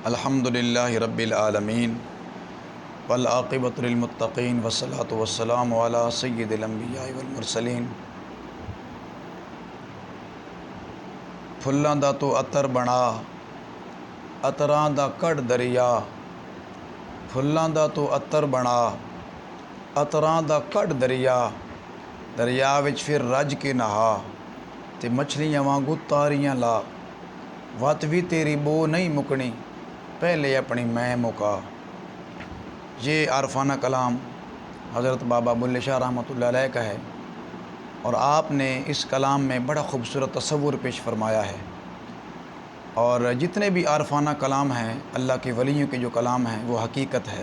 الحمدللہ رب العالمین والعاقبۃ للمتقین والصلاۃ والسلام علی سید الانبیاء والمرسلین۔ پھلاں دا تو عطر بنا عطراں دا کڑ دریا، پھلاں دا تو عطر بنا عطراں دا کڑ دریا، دریا وچ پھر رج کے نہا تے مچھلیاں وانگو تاریاں لا، وت بھی تیری بو نہیں مکنی پہلے اپنی میں مکا۔ یہ عارفانہ کلام حضرت بابا بلے شاہ رحمۃ اللہ علیہ کا ہے، اور آپ نے اس کلام میں بڑا خوبصورت تصور پیش فرمایا ہے۔ اور جتنے بھی عارفانہ کلام ہیں، اللہ کے ولیوں کے جو کلام ہیں، وہ حقیقت ہے۔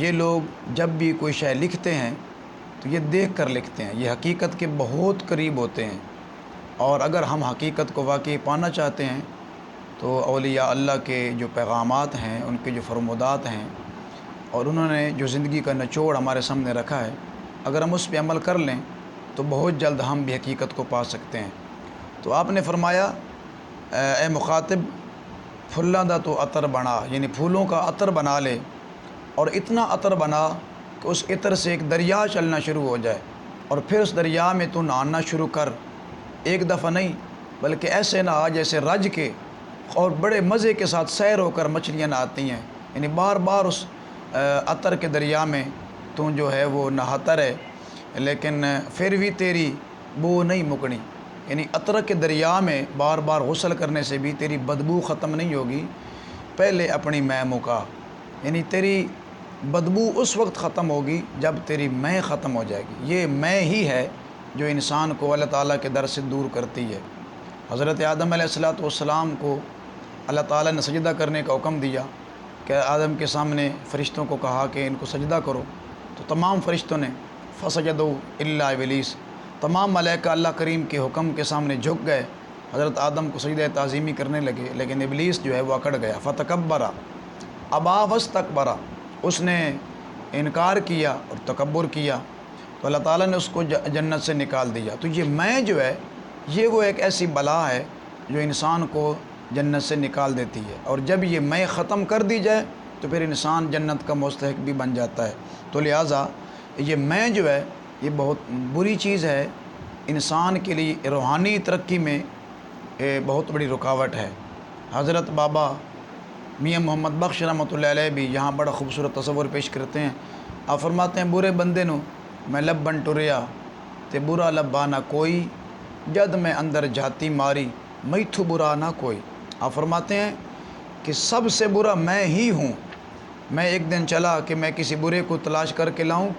یہ لوگ جب بھی کوئی شے لکھتے ہیں تو یہ دیکھ کر لکھتے ہیں، یہ حقیقت کے بہت قریب ہوتے ہیں۔ اور اگر ہم حقیقت کو واقعی پانا چاہتے ہیں تو اولیاء اللہ کے جو پیغامات ہیں، ان کے جو فرمودات ہیں، اور انہوں نے جو زندگی کا نچوڑ ہمارے سامنے رکھا ہے، اگر ہم اس پہ عمل کر لیں تو بہت جلد ہم بھی حقیقت کو پا سکتے ہیں۔ تو آپ نے فرمایا اے مخاطب، پھلاں دا تو عطر بنا، یعنی پھولوں کا عطر بنا لے، اور اتنا عطر بنا کہ اس عطر سے ایک دریا چلنا شروع ہو جائے، اور پھر اس دریا میں تو نہانا شروع کر، ایک دفعہ نہیں بلکہ ایسے نہا جیسے رج کے، اور بڑے مزے کے ساتھ سیر ہو کر مچھلیاں نہاتی ہیں، یعنی بار بار اس عطر کے دریا میں تو جو ہے وہ نہاتا رہے، لیکن پھر بھی تیری بو نہیں مکنی، یعنی عطر کے دریا میں بار بار غسل کرنے سے بھی تیری بدبو ختم نہیں ہوگی، پہلے اپنی میں مکا، یعنی تیری بدبو اس وقت ختم ہوگی جب تیری میں ختم ہو جائے گی۔ یہ میں ہی ہے جو انسان کو اللہ تعالیٰ کے در سے دور کرتی ہے۔ حضرت آدم علیہ السلام کو اللہ تعالیٰ نے سجدہ کرنے کا حکم دیا کہ آدم کے سامنے فرشتوں کو کہا کہ ان کو سجدہ کرو، تو تمام فرشتوں نے فسجدوا الا ابلیس، تمام ملائکہ اللہ کریم کے حکم کے سامنے جھک گئے، حضرت آدم کو سجدہ تعظیمی کرنے لگے، لیکن ابلیس جو ہے وہ اکڑ گیا، فتکبر ابا واستکبر، اس نے انکار کیا اور تکبر کیا، تو اللہ تعالیٰ نے اس کو جنت سے نکال دیا۔ تو یہ میں جو ہے یہ وہ ایک ایسی بلا ہے جو انسان کو جنت سے نکال دیتی ہے، اور جب یہ میں ختم کر دی جائے تو پھر انسان جنت کا مستحق بھی بن جاتا ہے۔ تو لہٰذا یہ میں جو ہے یہ بہت بری چیز ہے، انسان کے لیے روحانی ترقی میں بہت بڑی رکاوٹ ہے۔ حضرت بابا میاں محمد بخش رحمۃ اللہ علیہ بھی یہاں بڑا خوبصورت تصور پیش کرتے ہیں۔ آپ فرماتے ہیں برے بندے نو میں لبن ٹریا تے برا لبا نہ کوئی، جد میں اندر جاتی ماری میتھو برا نہ کوئی۔ آپ فرماتے ہیں کہ سب سے برا میں ہی ہوں، میں ایک دن چلا کہ میں کسی برے کو تلاش کر کے لاؤں،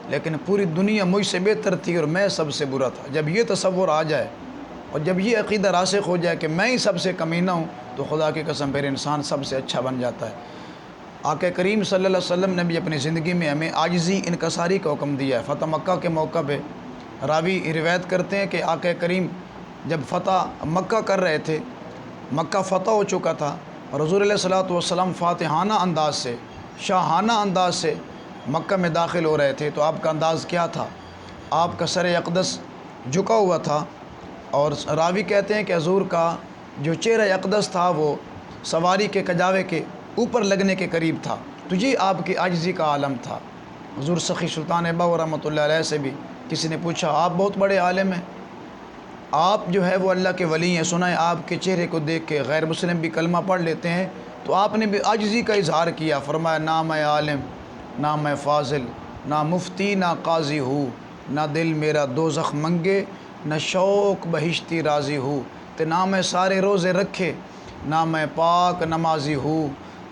لیکن پوری دنیا مجھ سے بہتر تھی اور میں سب سے برا تھا۔ جب یہ تصور آ جائے اور جب یہ عقیدہ راسخ ہو جائے کہ میں ہی سب سے کمینہ ہوں، تو خدا کی قسم پھر انسان سب سے اچھا بن جاتا ہے۔ آقا کریم صلی اللہ علیہ وسلم نے بھی اپنی زندگی میں ہمیں عاجزی انکساری کا حکم دیا ہے۔ فتح مکہ کے موقع پہ راوی روایت کرتے ہیں کہ آقا کریم جب فتح مکہ کر رہے تھے، مکہ فتح ہو چکا تھا، اور حضور علیہ الصلوۃ والسلام فاتحانہ انداز سے، شاہانہ انداز سے مکہ میں داخل ہو رہے تھے، تو آپ کا انداز کیا تھا؟ آپ کا سر اقدس جھکا ہوا تھا، اور راوی کہتے ہیں کہ حضور کا جو چہرہ اقدس تھا وہ سواری کے کجاوے کے اوپر لگنے کے قریب تھا، تو یہ آپ کی عاجزی کا عالم تھا۔ حضور سخی سلطان باو رحمۃ اللہ علیہ سے بھی کسی نے پوچھا آپ بہت بڑے عالم ہیں، آپ جو ہے وہ اللہ کے ولی ہیں، سنا ہے آپ کے چہرے کو دیکھ کے غیر مسلم بھی کلمہ پڑھ لیتے ہیں، تو آپ نے بھی عاجزی کا اظہار کیا، فرمایا نہ میں عالم، نہ میں فاضل، نہ مفتی، نہ قاضی ہوں، نہ دل میرا دوزخ منگے، نہ شوق بہشتی راضی ہوں، تے نہ میں سارے روزے رکھے، نہ میں پاک نمازی ہوں،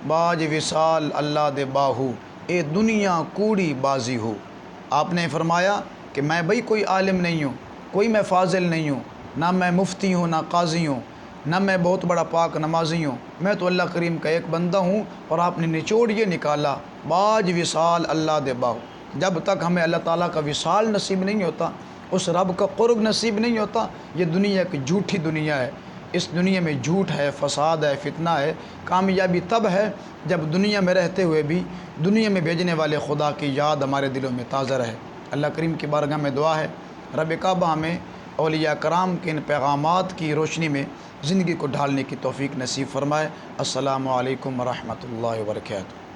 باج وصال اللہ دے باہو، اے دنیا کوڑی بازی ہو۔ آپ نے فرمایا کہ میں بھئی کوئی عالم نہیں ہوں، کوئی میں فاضل نہیں ہوں، نہ میں مفتی ہوں، نہ قاضی ہوں، نہ میں بہت بڑا پاک نمازی ہوں، میں تو اللہ کریم کا ایک بندہ ہوں۔ اور آپ نے نچوڑ یہ نکالا باج وصال اللہ دے باہو، جب تک ہمیں اللہ تعالیٰ کا وصال نصیب نہیں ہوتا، اس رب کا قرب نصیب نہیں ہوتا، یہ دنیا ایک جھوٹی دنیا ہے، اس دنیا میں جھوٹ ہے، فساد ہے، فتنہ ہے۔ کامیابی تب ہے جب دنیا میں رہتے ہوئے بھی دنیا میں بھیجنے والے خدا کی یاد ہمارے دلوں میں تازہ رہے۔ اللہ کریم کی بارگاہ میں دعا ہے رب کعبہ ہمیں اولیاء کرام کے ان پیغامات کی روشنی میں زندگی کو ڈھالنے کی توفیق نصیب فرمائے۔ السلام علیکم ورحمۃ اللہ وبرکاتہ۔